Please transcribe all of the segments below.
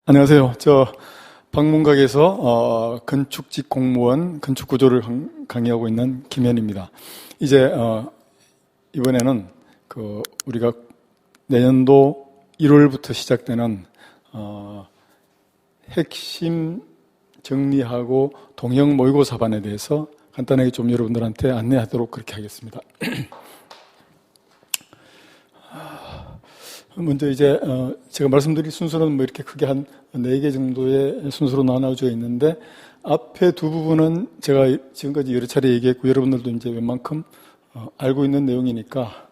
안녕하세요. 방문각에서 건축직 공무원 건축구조를 강의하고 있는 김현입니다. 이제 이번에는 우리가 내년도 1월부터 시작되는 핵심 정리하고 동형 모의고사반에 대해서 간단하게 좀 여러분들한테 안내하도록 그렇게 하겠습니다. 먼저 이제 제가 말씀드릴 순서는 뭐 이렇게 크게 한 4개 정도의 순서로 나눠져 있는데, 앞에 두 부분은 제가 지금까지 여러 차례 얘기했고 여러분들도 이제 웬만큼 알고 있는 내용이니까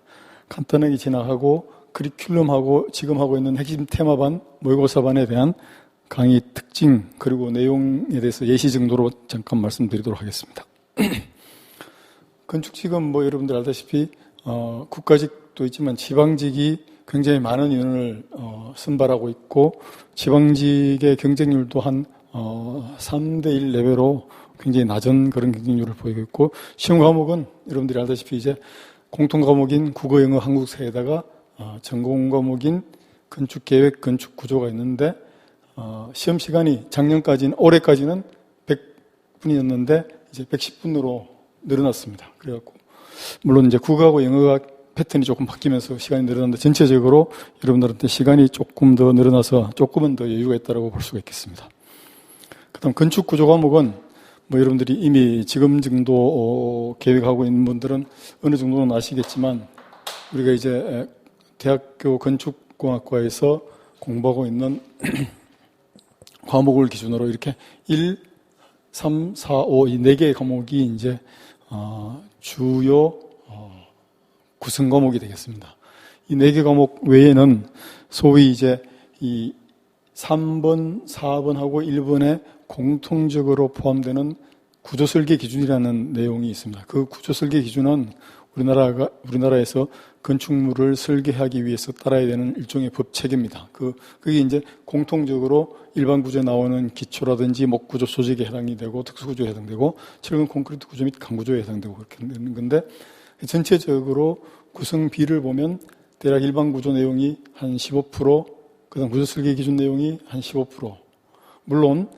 간단하게 지나가고, 커리큘럼하고 지금 하고 있는 핵심 테마반 모의고사반에 대한 강의 특징 그리고 내용에 대해서 예시 정도로 잠깐 말씀드리도록 하겠습니다. 건축직은 뭐 여러분들 알다시피 국가직도 있지만 지방직이 굉장히 많은 인원을 선발하고 있고, 지방직의 경쟁률도 한 3대1 레벨로 굉장히 낮은 그런 경쟁률을 보이고 있고, 시험 과목은 여러분들이 알다시피 이제 공통 과목인 국어, 영어, 한국사에다가 전공 과목인 건축계획, 건축구조가 있는데, 시험 시간이 올해까지는 100분이었는데 이제 110분으로 늘어났습니다. 그래갖고 물론 이제 국어하고 영어가 패턴이 조금 바뀌면서 시간이 늘어났는데, 전체적으로 여러분들한테 시간이 조금 더 늘어나서 조금은 더 여유가 있다고 볼 수가 있겠습니다. 그 다음 건축구조 과목은 뭐 여러분들이 이미 지금 정도 계획하고 있는 분들은 어느 정도는 아시겠지만, 우리가 이제 대학교 건축공학과에서 공부하고 있는 과목을 기준으로 이렇게 1, 3, 4, 5 이 4개의 과목이 이제 주요 구성 과목이 되겠습니다. 이 4개 과목 외에는 소위 이제 이 3번, 4번하고 1번에 공통적으로 포함되는 구조설계 기준이라는 내용이 있습니다. 그 구조설계 기준은 우리나라에서 건축물을 설계하기 위해서 따라야 되는 일종의 법 체계입니다. 그게 이제 공통적으로 일반 구조에 나오는 기초라든지 목구조 조직에 해당이 되고, 특수구조에 해당되고, 철근 콘크리트 구조 및 강구조에 해당되고 그렇게 되는 건데, 전체적으로 구성비를 보면 대략 일반 구조 내용이 한 15%, 그다음 구조 설계 기준 내용이 한 15%. 물론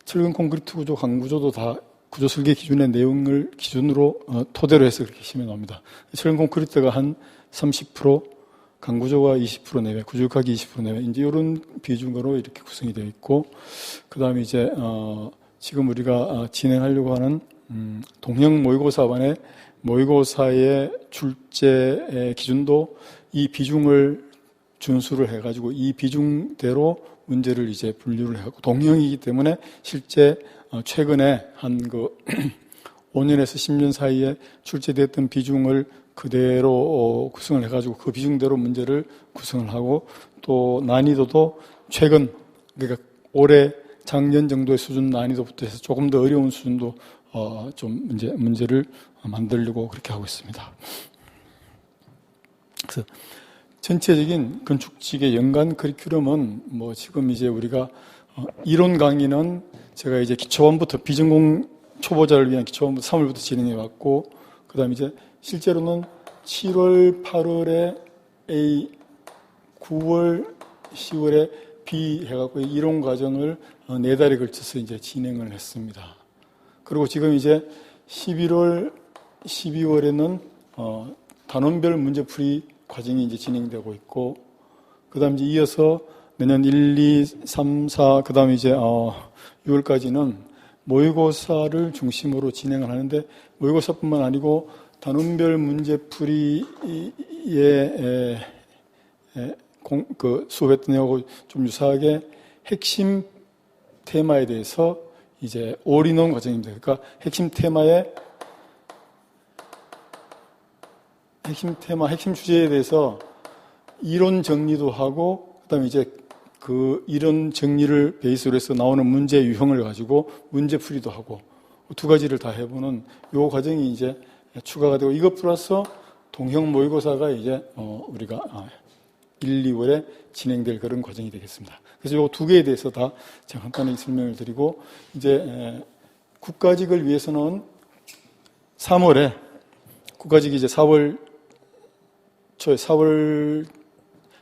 철근 콘크리트 구조, 강구조도 다 구조 설계 기준의 내용을 기준으로 토대로 해서 그렇게 시험에 나옵니다. 철근 콘크리트가 한 30%, 강구조가 20% 내외, 구조역학이 20% 내외, 이제 이런 비중으로 이렇게 구성이 되어 있고, 그다음에 이제 지금 우리가 진행하려고 하는 동형 모의고사반의 모의고사의 출제 기준도 이 비중을 준수를 해가지고 이 비중대로 문제를 이제 분류를 하고, 동형이기 때문에 실제 최근에 한 5년에서 10년 사이에 출제됐던 비중을 그대로 구성을 해가지고 그 비중대로 문제를 구성을 하고, 또 난이도도 최근, 그러니까 올해 작년 정도의 수준 난이도부터 해서 조금 더 어려운 수준도 좀 문제를 만들려고 그렇게 하고 있습니다. 그래서 전체적인 건축직의 연간 커리큘럼은 뭐 지금 이제 우리가 이론 강의는 제가 이제 기초반부터 비전공 초보자를 위한 기초반부터 3월부터 진행해 왔고, 그 다음에 이제 실제로는 7월, 8월에 A, 9월, 10월에 B 해갖고 이론 과정을 4달에 걸쳐서 이제 진행을 했습니다. 그리고 지금 이제 11월, 12월에는 단원별 문제풀이 과정이 이제 진행되고 있고, 그 다음 이제 이어서 내년 1, 2, 3, 4, 그 다음에 이제 6월까지는 모의고사를 중심으로 진행을 하는데, 모의고사뿐만 아니고 단원별 문제풀이에 수업했던 내용하고 좀 유사하게 핵심 테마에 대해서 이제 올인원 과정입니다. 그러니까 핵심 주제에 대해서 이론 정리도 하고, 그다음에 이제 그 이론 정리를 베이스로 해서 나오는 문제 유형을 가지고 문제풀이도 하고, 2가지를 다 해보는 요 과정이 이제 추가가 되고, 이것 플러스 동형 모의고사가 이제 우리가 1, 2월에 진행될 그런 과정이 되겠습니다. 그래서 요 2개에 대해서 다 제가 간단히 설명을 드리고, 이제 국가직을 위해서는 3월에, 국가직이 이제 4월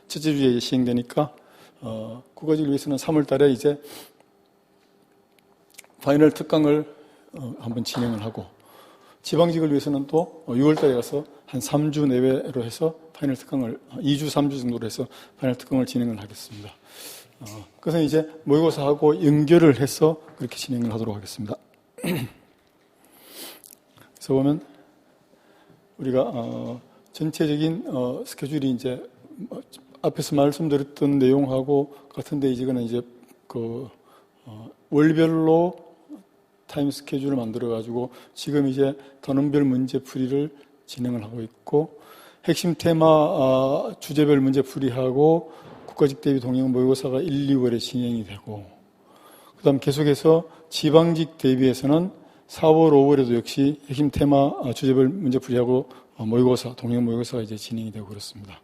첫째 주에 시행되니까 국어직을 위해서는 3월 달에 이제 파이널 특강을 한번 진행을 하고, 지방직을 위해서는 또 6월 달에 가서 한 3주 내외로 해서 파이널 특강을, 2주, 3주 정도로 해서 파이널 특강을 진행을 하겠습니다. 그래서 이제 모의고사하고 연결을 해서 그렇게 진행을 하도록 하겠습니다. 그래서 보면 우리가 전체적인 스케줄이 이제 앞에서 말씀드렸던 내용하고 같은데, 이거는 이제 월별로 타임 스케줄을 만들어가지고 지금 이제 단원별 문제풀이를 진행을 하고 있고, 핵심 테마 주제별 문제풀이하고 국가직 대비 동형 모의고사가 1, 2월에 진행이 되고, 그 다음 계속해서 지방직 대비해서는 4월, 5월에도 역시 핵심 테마 주제별 문제풀이하고 모의고사, 동형 모의고사가 이제 진행이 되고 그렇습니다.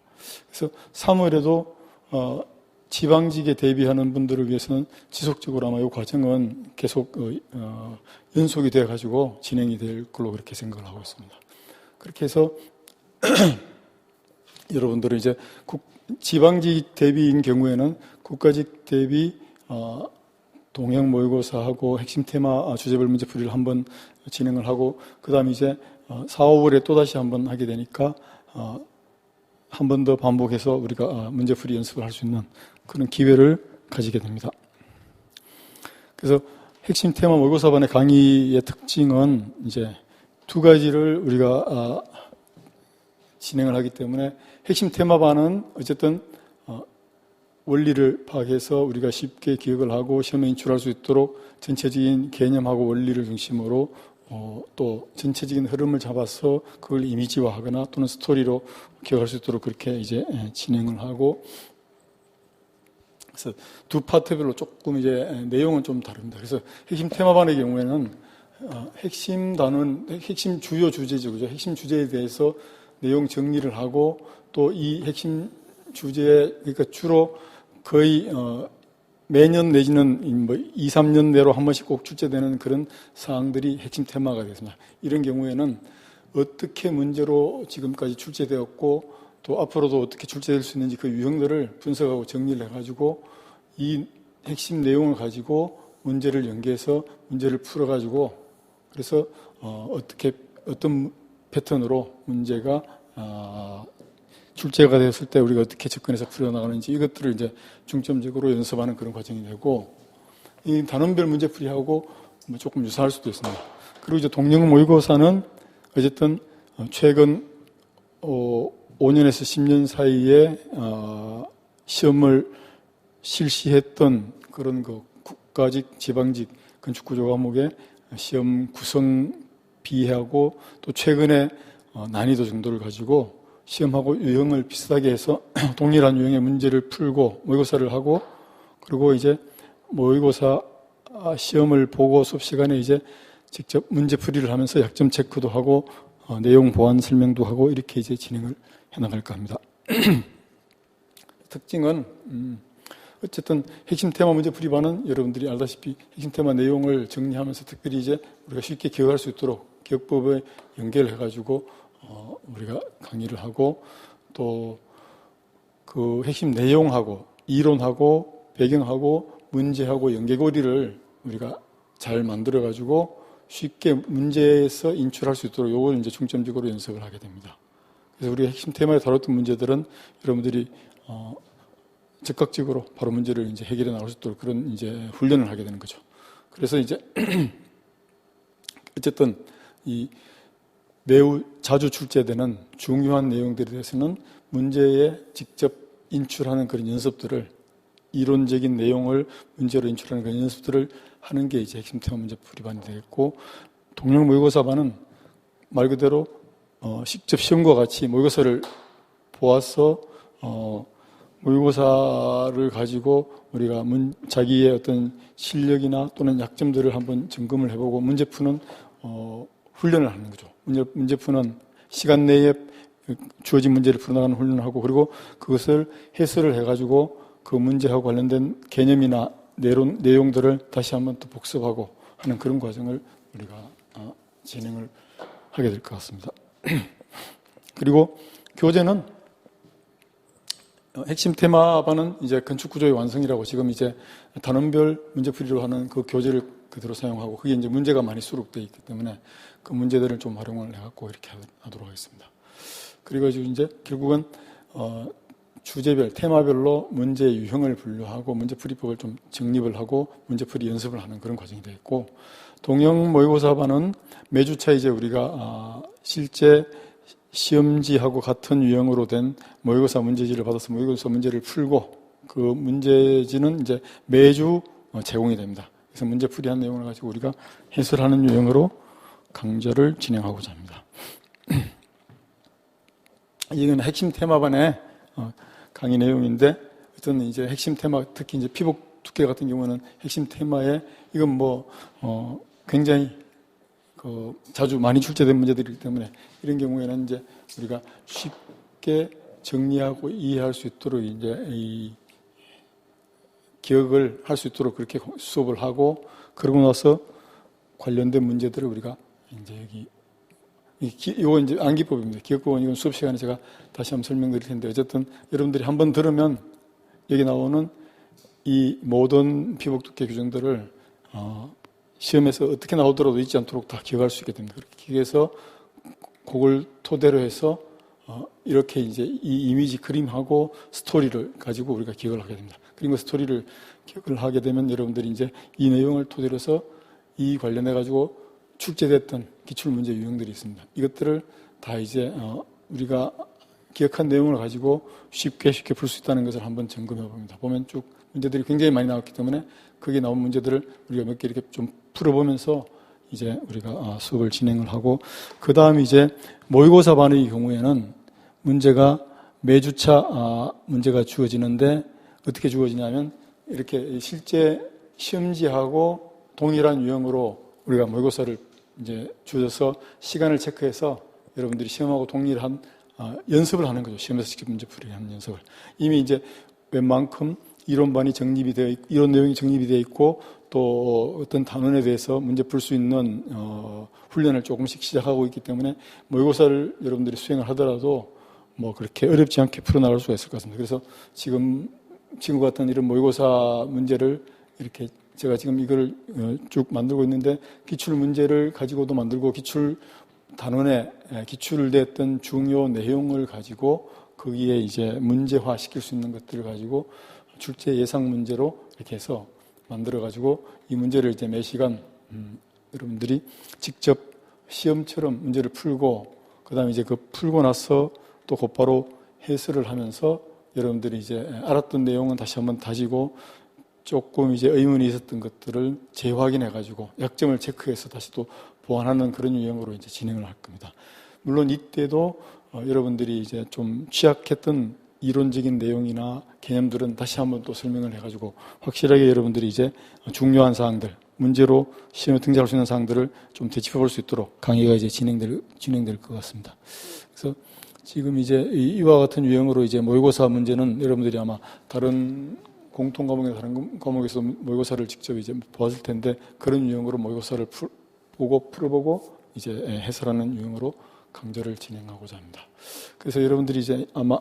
그래서 3월에도 지방직에 대비하는 분들을 위해서는 지속적으로 아마 이 과정은 계속 연속이 되어가지고 진행이 될 걸로 그렇게 생각을 하고 있습니다. 그렇게 해서 여러분들은 이제 지방직 대비인 경우에는 국가직 대비 동형 모의고사하고 핵심 테마 주제별 문제풀이를 한번 진행을 하고, 그 다음 이제 4, 5월에 또다시 한번 하게 되니까 한 번 더 반복해서 우리가 문제풀이 연습을 할 수 있는 그런 기회를 가지게 됩니다. 그래서 핵심 테마 모의고사반의 강의의 특징은 이제 두 가지를 우리가 진행을 하기 때문에, 핵심 테마반은 어쨌든 원리를 파악해서 우리가 쉽게 기억을 하고 시험에 인출할 수 있도록 전체적인 개념하고 원리를 중심으로 또 전체적인 흐름을 잡아서 그걸 이미지화하거나 또는 스토리로 기억할 수 있도록 그렇게 이제 진행을 하고, 그래서 두 파트별로 조금 이제 내용은 좀 다릅니다. 그래서 핵심 테마반의 경우에는 핵심 단원, 핵심 주요 주제죠, 그죠? 핵심 주제에 대해서 내용 정리를 하고, 또 이 핵심 주제, 그러니까 주로 거의 매년 내지는 2, 3년 내로 한 번씩 꼭 출제되는 그런 사항들이 핵심 테마가 되겠습니다. 이런 경우에는 어떻게 문제로 지금까지 출제되었고 또 앞으로도 어떻게 출제될 수 있는지 그 유형들을 분석하고 정리를 해가지고 이 핵심 내용을 가지고 문제를 연계해서 문제를 풀어가지고, 그래서 어떤 패턴으로 문제가 출제가 되었을 때 우리가 어떻게 접근해서 풀어나가는지, 이것들을 이제 중점적으로 연습하는 그런 과정이 되고, 이 단원별 문제풀이하고 조금 유사할 수도 있습니다. 그리고 이제 동영 모의고사는 어쨌든 최근 5년에서 10년 사이에 시험을 실시했던 그런 국가직, 지방직 건축구조 과목의 시험 구성 비하고 또 최근에 난이도 정도를 가지고 시험하고 유형을 비슷하게 해서 동일한 유형의 문제를 풀고 모의고사를 하고, 그리고 이제 모의고사 시험을 보고 수업 시간에 이제 직접 문제 풀이를 하면서 약점 체크도 하고 내용 보완 설명도 하고 이렇게 이제 진행을 해나갈까 합니다. 특징은 어쨌든 핵심 테마 문제 풀이반은 여러분들이 알다시피 핵심 테마 내용을 정리하면서 특별히 이제 우리가 쉽게 기억할 수 있도록 기억법에 연결을 해가지고 우리가 강의를 하고, 또 그 핵심 내용하고 이론하고 배경하고 문제하고 연계고리를 우리가 잘 만들어가지고 쉽게 문제에서 인출할 수 있도록 요걸 이제 중점적으로 연습을 하게 됩니다. 그래서 우리가 핵심 테마에 다뤘던 문제들은 여러분들이 즉각적으로 바로 문제를 이제 해결해 나갈 수 있도록 그런 이제 훈련을 하게 되는 거죠. 그래서 이제 어쨌든 이 매우 자주 출제되는 중요한 내용들에 대해서는 문제에 직접 인출하는 그런 연습들을, 이론적인 내용을 문제로 인출하는 그런 연습들을 하는 게 이제 핵심 테마 문제 풀이반이 되겠고, 동영 모의고사반은 말 그대로 직접 시험과 같이 모의고사를 보아서 모의고사를 가지고 우리가 자기의 어떤 실력이나 또는 약점들을 한번 점검을 해보고 문제 푸는 훈련을 하는 거죠. 문제 푸는 시간 내에 주어진 문제를 풀어나가는 훈련을 하고, 그리고 그것을 해설을 해가지고 그 문제하고 관련된 개념이나 내용들을 다시 한번 또 복습하고 하는 그런 과정을 우리가 진행을 하게 될 것 같습니다. 그리고 교재는 핵심 테마반은 이제 건축 구조의 완성이라고 지금 이제 단원별 문제풀이로 하는 그 교재를 그대로 사용하고 그게 이제 문제가 많이 수록되어 있기 때문에 그 문제들을 좀 활용을 해갖고 이렇게 하도록 하겠습니다. 그리고 이제 결국은 주제별, 테마별로 문제 유형을 분류하고 문제풀이법을 좀 정립을 하고 문제풀이 연습을 하는 그런 과정이 되어 있고 동형 모의고사반은 매주차 이제 우리가 실제 시험지하고 같은 유형으로 된 모의고사 문제지를 받아서 모의고사 문제를 풀고 그 문제지는 이제 매주 제공이 됩니다. 그래서 문제풀이한 내용을 가지고 우리가 해설하는 유형으로 강좌를 진행하고자 합니다. 이건 핵심 테마반의 강의 내용인데 어떤 이제 핵심 테마 특히 이제 피복 두께 같은 경우는 핵심 테마에 이건 굉장히 자주 많이 출제된 문제들이기 때문에 이런 경우에는 이제 우리가 쉽게 정리하고 이해할 수 있도록 이제 이 기억을 할 수 있도록 그렇게 수업을 하고 그러고 나서 관련된 문제들을 우리가 이제 여기 이거 이제 암기법입니다. 기억법은 이건 수업 시간에 제가 다시 한번 설명드릴 텐데 어쨌든 여러분들이 한번 들으면 여기 나오는 이 모든 피복 두께 규정들을 시험에서 어떻게 나오더라도 잊지 않도록 다 기억할 수 있게 됩니다. 그렇게 기억해서 그걸 토대로 해서 이렇게 이제 이 이미지 그림하고 스토리를 가지고 우리가 기억을 하게 됩니다. 그리고 스토리를 기억을 하게 되면 여러분들이 이제 이 내용을 토대로 해서 이 관련해 가지고 출제됐던 기출문제 유형들이 있습니다. 이것들을 다 이제 우리가 기억한 내용을 가지고 쉽게 풀 수 있다는 것을 한번 점검해 봅니다. 보면 쭉 문제들이 굉장히 많이 나왔기 때문에 거기에 나온 문제들을 우리가 몇 개 이렇게 좀 풀어보면서 이제 우리가 수업을 진행을 하고 그 다음 이제 모의고사 반의 경우에는 문제가 매주차 문제가 주어지는데 어떻게 주어지냐면 이렇게 실제 시험지하고 동일한 유형으로 우리가 모의고사를 이제 주어져서 시간을 체크해서 여러분들이 시험하고 동일한 연습을 하는 거죠. 시험에서 직접 문제풀이하는 연습을. 이미 이제 웬만큼 이론반이 정립이 되어 있고, 이론 내용이 정립이 되어 있고, 또 어떤 단원에 대해서 문제 풀 수 있는 훈련을 조금씩 시작하고 있기 때문에 모의고사를 여러분들이 수행을 하더라도 그렇게 어렵지 않게 풀어나갈 수가 있을 것 같습니다. 그래서 지금 같은 이런 모의고사 문제를 이렇게 제가 지금 이걸 쭉 만들고 있는데 기출 문제를 가지고도 만들고 기출 단원에 기출됐던 중요 내용을 가지고 거기에 이제 문제화 시킬 수 있는 것들을 가지고 출제 예상 문제로 이렇게 해서 만들어 가지고 이 문제를 이제 매 시간 여러분들이 직접 시험처럼 문제를 풀고 그다음에 이제 그 풀고 나서 또 곧바로 해설을 하면서 여러분들이 이제 알았던 내용은 다시 한번 다지고 조금 이제 의문이 있었던 것들을 재확인해 가지고 약점을 체크해서 다시 또 보완하는 그런 유형으로 이제 진행을 할 겁니다. 물론 이때도 여러분들이 이제 좀 취약했던 이론적인 내용이나 개념들은 다시 한번 또 설명을 해 가지고 확실하게 여러분들이 이제 중요한 사항들, 문제로 시험에 등장할 수 있는 사항들을 좀 되짚어 볼 수 있도록 강의가 이제 진행될 것 같습니다. 그래서 지금 이제 이와 같은 유형으로 이제 모의고사 문제는 여러분들이 아마 다른 공통 과목이나 다른 과목에서 모의고사를 직접 이제 보았을 텐데 그런 유형으로 모의고사를 풀어보고 이제 해설하는 유형으로 강좌를 진행하고자 합니다. 그래서 여러분들이 이제 아마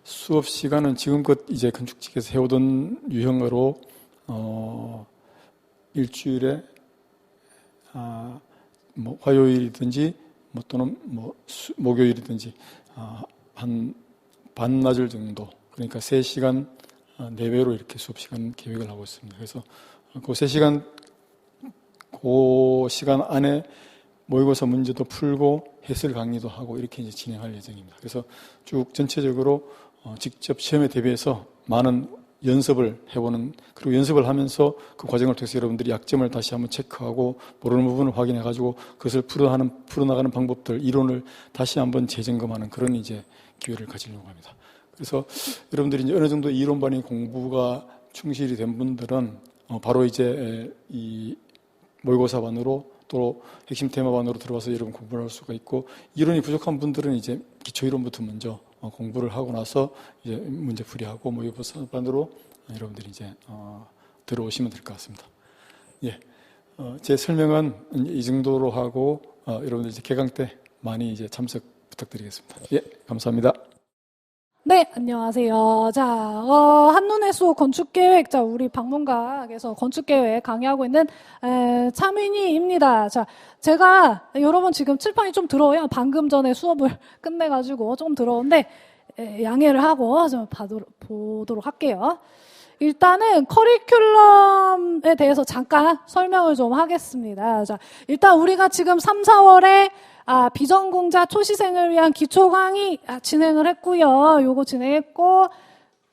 수업 시간은 지금껏 이제 건축직에서 해오던 유형으로 일주일에 화요일이든지 또는 목요일이든지 한 반나절 정도 그러니까 3시간 내외로 이렇게 수업 시간 계획을 하고 있습니다. 그래서 그 3시간 그 시간 안에 모의고사 문제도 풀고 해설 강의도 하고 이렇게 이제 진행할 예정입니다. 그래서 쭉 전체적으로 직접 시험에 대비해서 많은 연습을 해보는 그리고 연습을 하면서 그 과정을 통해서 여러분들이 약점을 다시 한번 체크하고 모르는 부분을 확인해가지고 그것을 풀어나가는 방법들 이론을 다시 한번 재점검하는 그런 이제 기회를 가지려고 합니다. 그래서 여러분들이 이제 어느 정도 이론반의 공부가 충실이 된 분들은 바로 이제 이 모의고사반으로 또 핵심 테마반으로 들어와서 여러분 공부를 할 수가 있고 이론이 부족한 분들은 이제 기초 이론부터 먼저 공부를 하고 나서 이제 문제풀이하고 모의고사반으로 여러분들이 이제 들어오시면 될 것 같습니다. 예, 제 설명은 이 정도로 하고 여러분들 이제 개강 때 많이 이제 참석 부탁드리겠습니다. 예, 감사합니다. 네, 안녕하세요. 자, 한눈에 쏘 건축계획, 자, 우리 방문각에서 건축계획 강의하고 있는 차민희입니다. 자, 제가 여러분 지금 칠판이 좀 들어요. 방금 전에 수업을 끝내가지고 좀 들어온데 양해를 하고 좀 보도록 할게요. 일단은 커리큘럼에 대해서 잠깐 설명을 좀 하겠습니다. 자, 일단 우리가 지금 3, 4월에 비전공자 초시생을 위한 기초 강의 진행을 했고요. 요거 진행했고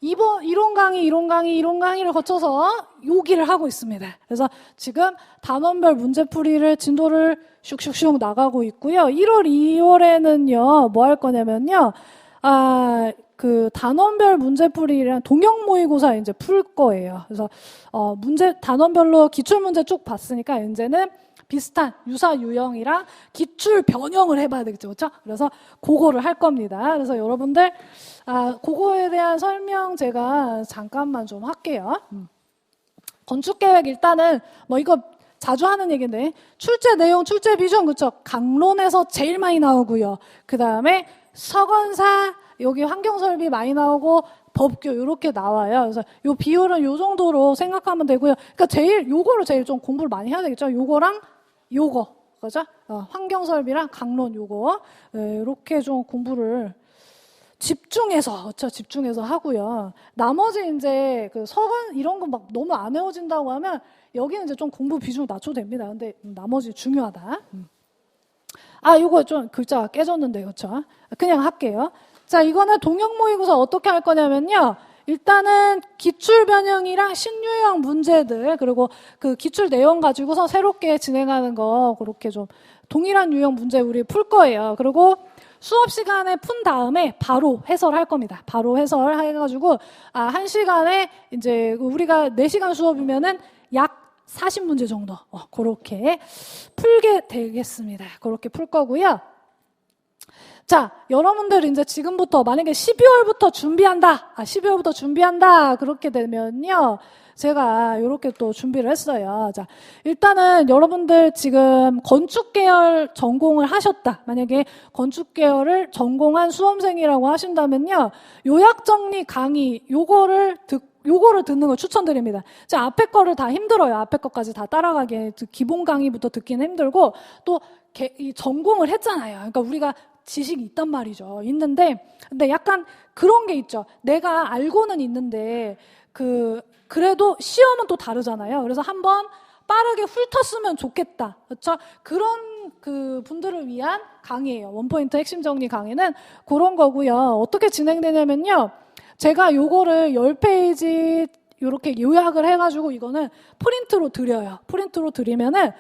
이론 강의를 거쳐서 요기를 하고 있습니다. 그래서 지금 단원별 문제풀이를 진도를 슉슉슉 나가고 있고요. 1월, 2월에는요, 뭐 할 거냐면요, 그 단원별 문제풀이랑 동형 모의고사 이제 풀 거예요. 그래서 단원별로 기출문제 쭉 봤으니까 이제는 비슷한 유사 유형이랑 기출 변형을 해봐야 되겠죠, 그렇죠? 그래서 그거를 할 겁니다. 그래서 여러분들 그거에 대한 설명 제가 잠깐만 좀 할게요. 건축계획 일단은 뭐 이거 자주 하는 얘기인데 출제 내용, 출제 비전, 그렇죠? 강론에서 제일 많이 나오고요. 그 다음에 서건사 여기 환경설비 많이 나오고 법규 이렇게 나와요. 그래서 요 비율은 요 정도로 생각하면 되고요. 그러니까 요거를 제일 좀 공부를 많이 해야 되겠죠. 요거랑 요거, 그죠? 환경설비랑 강론 요거 이렇게 좀 공부를 집중해서 하고요. 나머지 이제 그 서건 이런 거 막 너무 안 외워진다고 하면 여기는 이제 좀 공부 비중 낮춰도 됩니다. 근데 나머지 중요하다. 요거 좀 글자가 깨졌는데, 그렇죠? 그냥 할게요. 자, 이거는 동형 모의고사 어떻게 할 거냐면요. 일단은 기출 변형이랑 신유형 문제들, 그리고 그 기출 내용 가지고서 새롭게 진행하는 거, 그렇게 좀 동일한 유형 문제 우리 풀 거예요. 그리고 수업 시간에 푼 다음에 바로 해설할 겁니다. 바로 해설해가지고, 1시간에 이제 우리가 4시간 수업이면은 약 40문제 정도, 그렇게 풀게 되겠습니다. 그렇게 풀 거고요. 자, 여러분들 이제 지금부터 만약에 12월부터 준비한다. 그렇게 되면요. 제가 이렇게 또 준비를 했어요. 자, 일단은 여러분들 지금 건축 계열 전공을 하셨다. 만약에 건축 계열을 전공한 수험생이라고 하신다면요. 요약 정리 강의 요거를 듣는 걸 추천드립니다. 자, 앞에 거를 다 힘들어요. 앞에 거까지 다 따라가기에 기본 강의부터 듣기는 힘들고 또 이 전공을 했잖아요. 그러니까 우리가 지식이 있단 말이죠. 근데 약간 그런 게 있죠. 내가 알고는 있는데 그래도 시험은 또 다르잖아요. 그래서 한번 빠르게 훑었으면 좋겠다. 그렇죠? 그런 그 분들을 위한 강의예요. 원포인트 핵심 정리 강의는 그런 거고요. 어떻게 진행되냐면요. 제가 요거를 10페이지 이렇게 요약을 해가지고 이거는 프린트로 드려요. 프린트로 드리면은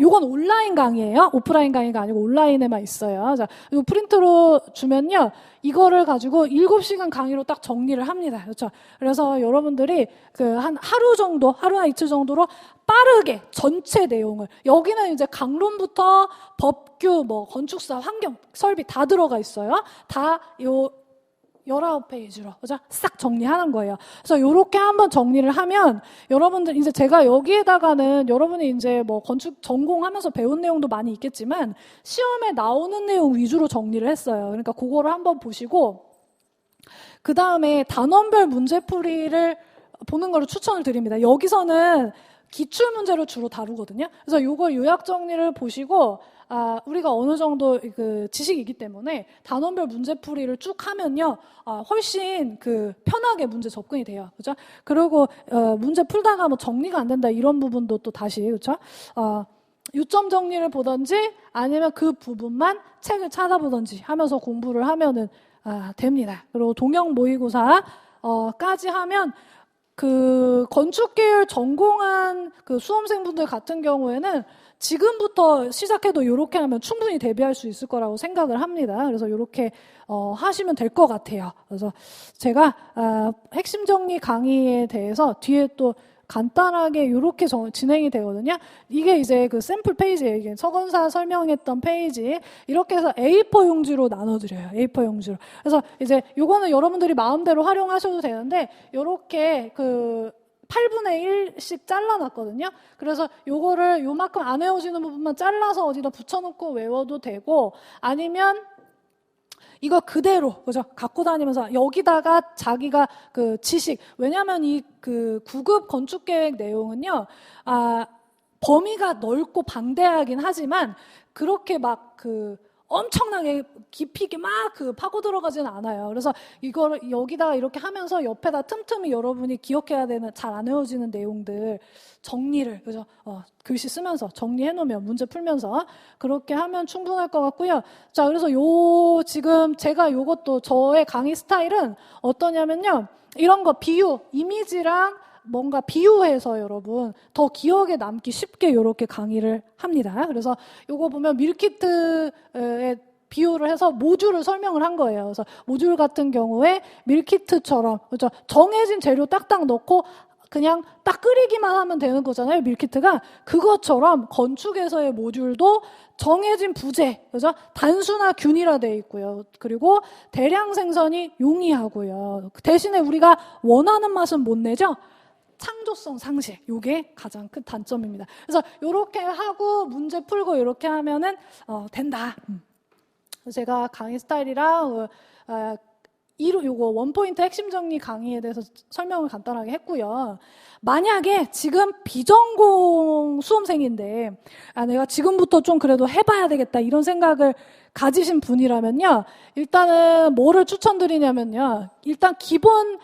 요건 온라인 강의예요. 오프라인 강의가 아니고 온라인에만 있어요. 자, 요 프린트로 주면요, 이거를 가지고 7시간 강의로 딱 정리를 합니다. 그렇죠? 그래서 여러분들이 한 하루나 이틀 정도로 빠르게 전체 내용을, 여기는 이제 강론부터 법규, 뭐 건축사, 환경, 설비 다 들어가 있어요. 다 19페이지로, 그죠? 싹 정리하는 거예요. 그래서 요렇게 한번 정리를 하면, 여러분들, 이제 제가 여기에다가는 여러분이 이제 뭐 건축 전공하면서 배운 내용도 많이 있겠지만, 시험에 나오는 내용 위주로 정리를 했어요. 그러니까 그거를 한번 보시고, 그 다음에 단원별 문제풀이를 보는 걸 추천을 드립니다. 여기서는 기출 문제를 주로 다루거든요. 그래서 요걸 요약 정리를 보시고, 우리가 어느 정도 그 지식이기 때문에 단원별 문제풀이를 쭉 하면요, 훨씬 편하게 문제 접근이 돼요. 그죠? 그리고, 문제 풀다가 뭐 정리가 안 된다 이런 부분도 또 다시, 그죠? 요점 정리를 보든지 아니면 그 부분만 책을 찾아보든지 하면서 공부를 하면은, 됩니다. 그리고 동형 모의고사, 까지 하면 그 건축 계열 전공한 그 수험생분들 같은 경우에는 지금부터 시작해도 이렇게 하면 충분히 대비할 수 있을 거라고 생각을 합니다. 그래서 이렇게 하시면 될 것 같아요. 그래서 제가 핵심 정리 강의에 대해서 뒤에 또 간단하게 이렇게 진행이 되거든요. 이게 이제 그 샘플 페이지예요. 이게 서건사 설명했던 페이지. 이렇게 해서 A4 용지로 나눠드려요. A4 용지로. 그래서 이제 요거는 여러분들이 마음대로 활용하셔도 되는데, 요렇게 8분의 1씩 잘라놨거든요. 그래서 요거를 요만큼 안 외워지는 부분만 잘라서 어디다 붙여놓고 외워도 되고, 아니면 이거 그대로, 그죠? 갖고 다니면서 여기다가 자기가 그 지식, 왜냐면 이 그 9급 건축계획 내용은요, 범위가 넓고 방대하긴 하지만 그렇게 막 그 엄청나게 깊이 있게 막 그 파고 들어가지는 않아요. 그래서 이거를 여기다가 이렇게 하면서 옆에다 틈틈이 여러분이 기억해야 되는 잘 안 외워지는 내용들 정리를, 그죠? 글씨 쓰면서 정리해 놓으면 문제 풀면서 그렇게 하면 충분할 것 같고요. 자, 그래서 지금 제가 요것도 저의 강의 스타일은 어떠냐면요. 이런 거 비유, 이미지랑 뭔가 비유해서 여러분 더 기억에 남기 쉽게 이렇게 강의를 합니다. 그래서 요거 보면 밀키트에 비유를 해서 모듈을 설명을 한 거예요. 그래서 모듈 같은 경우에 밀키트처럼, 그렇죠? 정해진 재료 딱딱 넣고 그냥 딱 끓이기만 하면 되는 거잖아요, 밀키트가. 그것처럼 건축에서의 모듈도 정해진 부재, 그죠? 단수나 균일화되어 있고요. 그리고 대량 생산이 용이하고요. 대신에 우리가 원하는 맛은 못 내죠? 창조성 상실, 요게 가장 큰 단점입니다. 그래서 요렇게 하고 문제 풀고 요렇게 하면은 된다. 제가 강의 스타일이랑 요거 원포인트 핵심 정리 강의에 대해서 설명을 간단하게 했고요. 만약에 지금 비전공 수험생인데 내가 지금부터 좀 그래도 해봐야 되겠다 이런 생각을 가지신 분이라면요. 일단은 뭐를 추천드리냐면요. 일단 기본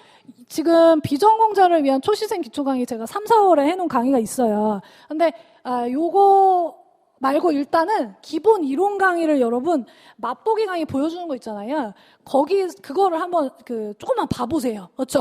지금 비전공자를 위한 초시생 기초 강의 제가 3, 4월에 해놓은 강의가 있어요. 근데 요거 말고 일단은 기본 이론 강의를 여러분 맛보기 강의 보여주는 거 있잖아요. 그거를 한번 조금만 봐보세요. 그렇죠?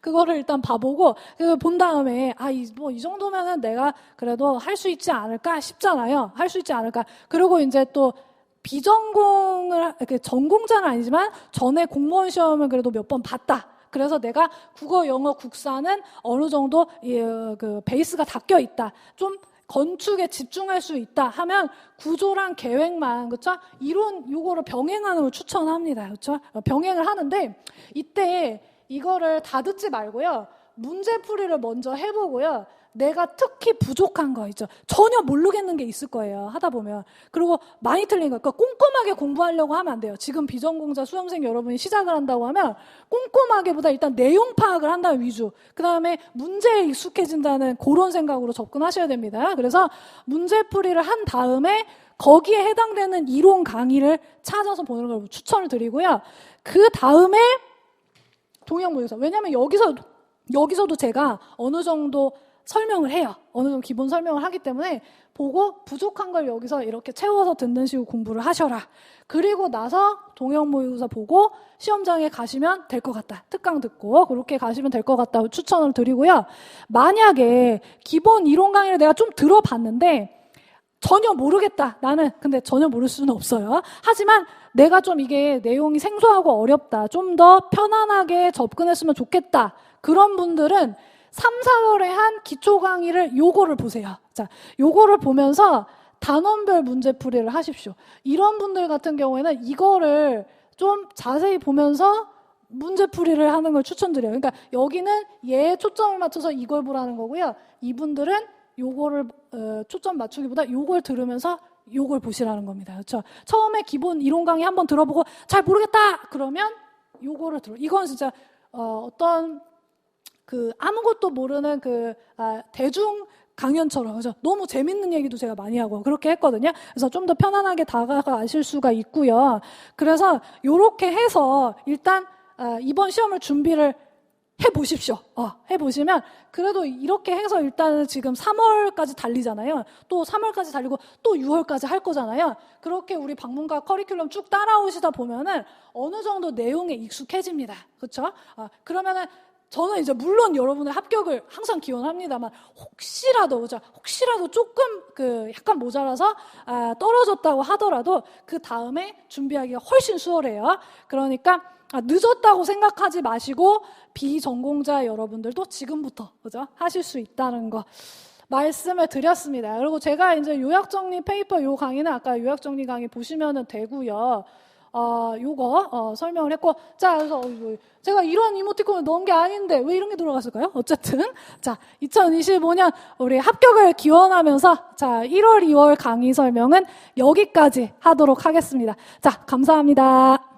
그거를 일단 봐보고 본 다음에 이 정도면은 내가 그래도 할 수 있지 않을까 싶잖아요. 할 수 있지 않을까. 그리고 이제 또 비전공을 전공자는 아니지만 전에 공무원 시험을 그래도 몇 번 봤다. 그래서 내가 국어, 영어, 국사는 어느 정도 그 베이스가 닦여 있다. 좀 건축에 집중할 수 있다 하면 구조랑 계획만, 그렇죠? 이론 요거를 병행하는 걸 추천합니다. 그렇죠? 병행을 하는데 이때 이거를 다 듣지 말고요. 문제풀이를 먼저 해보고요. 내가 특히 부족한 거 있죠. 전혀 모르겠는 게 있을 거예요. 하다 보면. 그리고 많이 틀린 거. 그러니까 꼼꼼하게 공부하려고 하면 안 돼요. 지금 비전공자 수험생 여러분이 시작을 한다고 하면 꼼꼼하게보다 일단 내용 파악을 한다는 위주. 그 다음에 문제에 익숙해진다는 그런 생각으로 접근하셔야 됩니다. 그래서 문제풀이를 한 다음에 거기에 해당되는 이론 강의를 찾아서 보는 걸 추천을 드리고요. 그 다음에 동영 모의고사. 왜냐하면 여기서도 제가 어느 정도 설명을 해요. 어느 정도 기본 설명을 하기 때문에 보고 부족한 걸 여기서 이렇게 채워서 듣는 식으로 공부를 하셔라. 그리고 나서 동영 모의고사 보고 시험장에 가시면 될 것 같다. 특강 듣고 그렇게 가시면 될 것 같다고 추천을 드리고요. 만약에 기본 이론 강의를 내가 좀 들어봤는데 전혀 모르겠다. 나는 근데 전혀 모를 수는 없어요. 하지만 내가 좀 이게 내용이 생소하고 어렵다. 좀 더 편안하게 접근했으면 좋겠다. 그런 분들은 3, 4월에 한 기초 강의를 요거를 보세요. 자, 요거를 보면서 단원별 문제풀이를 하십시오. 이런 분들 같은 경우에는 이거를 좀 자세히 보면서 문제풀이를 하는 걸 추천드려요. 그러니까 여기는 얘에 초점을 맞춰서 이걸 보라는 거고요. 이분들은 요거를 초점 맞추기보다 요걸 들으면서 요걸 보시라는 겁니다. 그렇죠? 처음에 기본 이론 강의 한번 들어보고 잘 모르겠다 그러면 요거를 들어. 이건 진짜 어떤 아무것도 모르는 대중 강연처럼, 그죠? 너무 재밌는 얘기도 제가 많이 하고 그렇게 했거든요. 그래서 좀 더 편안하게 다가가실 수가 있고요. 그래서 요렇게 해서 일단 이번 시험을 준비를 해보십시오. 해보시면 그래도 이렇게 해서 일단은 지금 3월까지 달리잖아요. 또 3월까지 달리고 또 6월까지 할 거잖아요. 그렇게 우리 방문가 커리큘럼 쭉 따라오시다 보면은 어느 정도 내용에 익숙해집니다. 그렇죠? 그러면은 저는 이제 물론 여러분의 합격을 항상 기원합니다만 혹시라도 조금 약간 모자라서 떨어졌다고 하더라도 그 다음에 준비하기가 훨씬 수월해요. 그러니까 늦었다고 생각하지 마시고 비전공자 여러분들도 지금부터 그죠? 하실 수 있다는 거 말씀을 드렸습니다. 그리고 제가 이제 요약정리 페이퍼 요 강의는 아까 요약정리 강의 보시면은 되고요. 요거 설명을 했고, 자, 그래서 제가 이런 이모티콘을 넣은 게 아닌데 왜 이런 게 들어갔을까요? 어쨌든 자, 2025년 우리 합격을 기원하면서 자, 1월, 2월 강의 설명은 여기까지 하도록 하겠습니다. 자, 감사합니다.